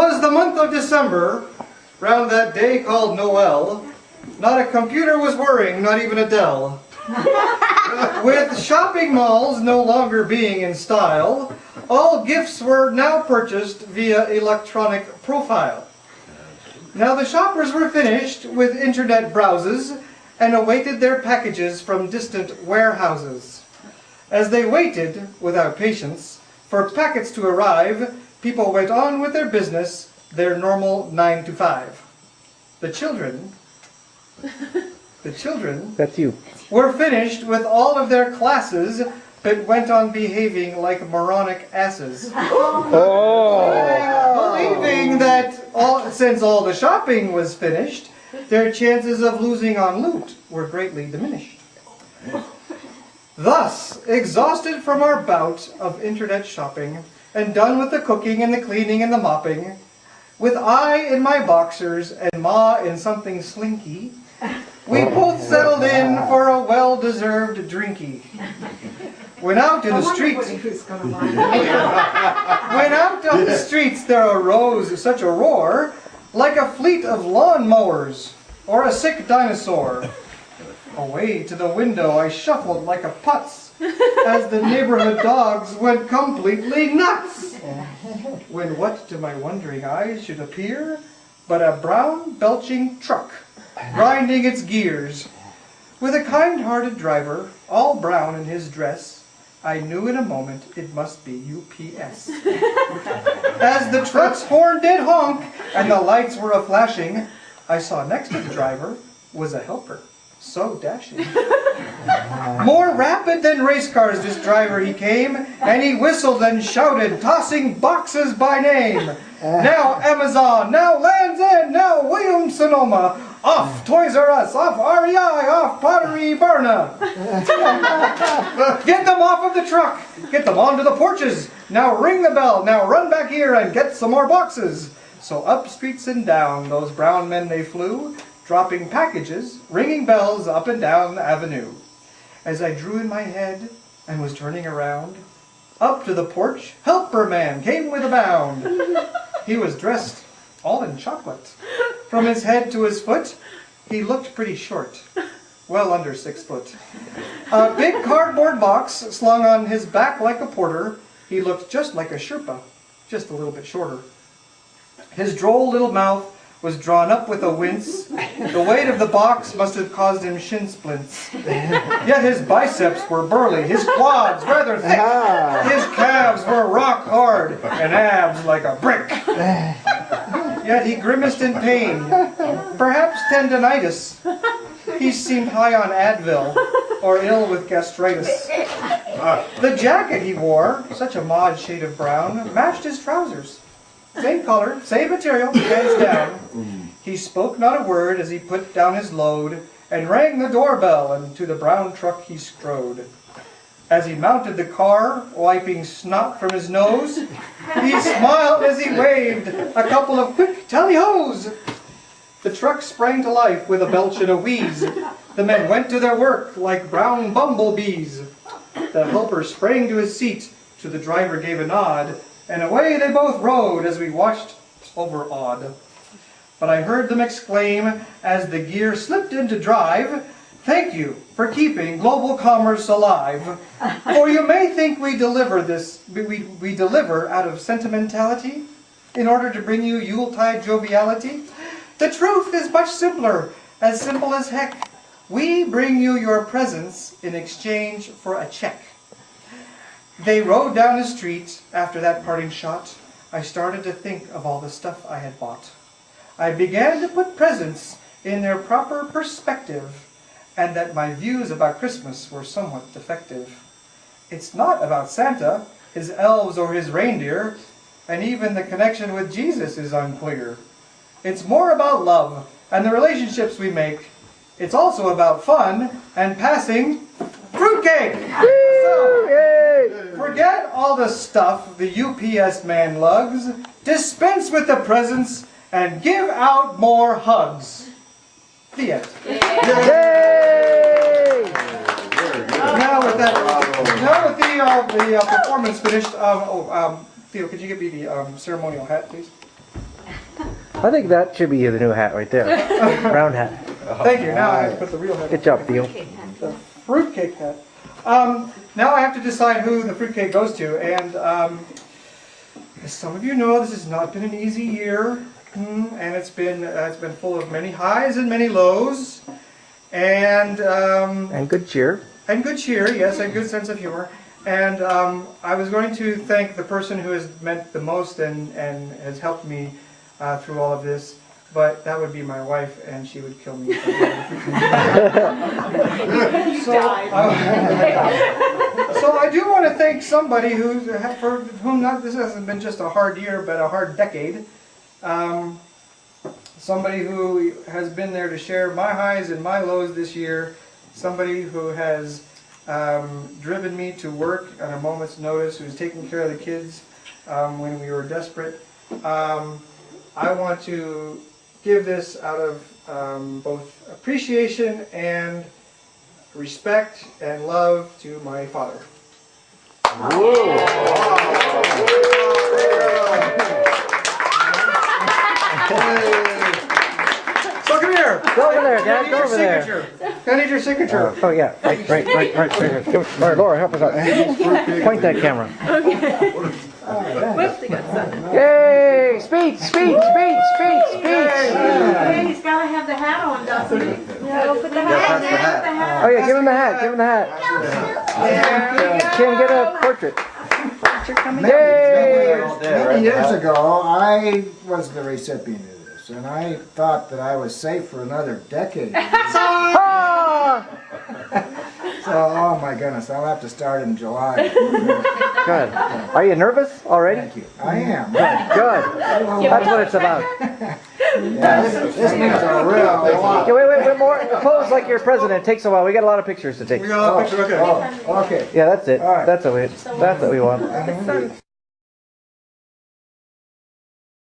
was the month of December, round that day called Noel. Not a computer was whirring, not even a Dell. With shopping malls no longer being in style, all gifts were now purchased via electronic profile. Now the shoppers were finished with internet browses and awaited their packages from distant warehouses. As they waited, without patience, for packets to arrive, people went on with their business, their normal 9 to 5. The children That's you. were finished with all of their classes, but went on behaving like moronic asses. Believing that since all the shopping was finished, their chances of losing on loot were greatly diminished. Thus, exhausted from our bout of internet shopping, and done with the cooking and the cleaning and the mopping, with I in my boxers and Ma in something slinky, we both settled in for a well-deserved drinky. When out in the streets, there arose such a roar, like a fleet of lawn mowers or a sick dinosaur. Away to the window I shuffled like a putz, as the neighborhood dogs went completely nuts. When what to my wondering eyes should appear but a brown belching truck, grinding its gears. With a kind-hearted driver, all brown in his dress, I knew in a moment it must be UPS. As the truck's horn did honk and the lights were a-flashing, I saw next to the driver was a helper, so dashing. More rapid than race cars this driver he came, and he whistled and shouted, tossing boxes by name. Now Amazon, now Land's End, now Williams-Sonoma, off Toys R Us, off REI, off Pottery Barna. Get them off of the truck, get them onto the porches. Now ring the bell, now run back here and get some more boxes. So up streets and down those brown men they flew, dropping packages, ringing bells up and down the avenue. As I drew in my head and was turning around, up to the porch, helper man came with a bound. He was dressed all in chocolate. From his head to his foot, he looked pretty short, well under 6 foot. A big cardboard box slung on his back like a porter, he looked just like a Sherpa, just a little bit shorter. His droll little mouth was drawn up with a wince. The weight of the box must have caused him shin splints. Yet his biceps were burly, his quads rather thick, his calves were rock hard, and abs like a brick. Yet he grimaced in pain, perhaps tendinitis. He seemed high on Advil, or ill with gastritis. The jacket he wore, such a mod shade of brown, matched his trousers. Same color, same material, hands down. He spoke not a word as he put down his load and rang the doorbell, and to the brown truck he strode. As he mounted the car, wiping snot from his nose, he smiled as he waved a couple of quick tally-hos. The truck sprang to life with a belch and a wheeze. The men went to their work like brown bumblebees. The helper sprang to his seat, to the driver gave a nod, and away they both rode as we watched overawed. But I heard them exclaim as the gear slipped into drive, "Thank you for keeping global commerce alive. For you may think we deliver we deliver out of sentimentality in order to bring you Yuletide joviality. The truth is much simpler, as simple as heck. We bring you your presents in exchange for a check." They rode down the street after that parting shot. I started to think of all the stuff I had bought. I began to put presents in their proper perspective, and that my views about Christmas were somewhat defective. It's not about Santa, his elves, or his reindeer, and even the connection with Jesus is unclear. It's more about love and the relationships we make. It's also about fun and passing fruitcake. So, forget all the stuff the UPS man lugs, dispense with the presents, and give out more hugs. The end. Yay! Now with the performance finished, Theo, could you give me the ceremonial hat, please? I think that should be the new hat right there. Round hat. Thank you. Now I have to put the real hat. Good job, Theo. The fruitcake hat. Now I have to decide who the fruitcake goes to, and as some of you know, this has not been an easy year, and it's been full of many highs and many lows, and good cheer. And good cheer, yes, and good sense of humor. And I was going to thank the person who has meant the most and has helped me through all of this, but that would be my wife, and she would kill me. So I do want to thank somebody for whom this hasn't been just a hard year, but a hard decade. Somebody who has been there to share my highs and my lows this year. Somebody who has driven me to work at a moment's notice, who's taking care of the kids when we were desperate. I want to give this out of both appreciation and respect and love to my father. So come here. Go over there, Dad. Go over there. I need your signature. Oh yeah, right. All right, Laura, help us out. Point that camera. Whoops, they got something. Yay! Speech! Hey, he's got to have the hat on, doesn't he? Yeah, go put the hat on. Oh yeah, give him the hat. Give him the hat. Kim, get a portrait. Yay! Many years ago, I was the recipient of this, and I thought that I was safe for another decade. So, oh my goodness, I'll have to start in July. Good. Are you nervous already? Thank you. I am. Good. That's what it's about. Yeah, this means a real lot. Okay, wait, more. Pose like you're president. It takes a while. We got a lot of pictures to take. We got a picture, okay. Oh, okay. Yeah, that's it. All right. That's what we want.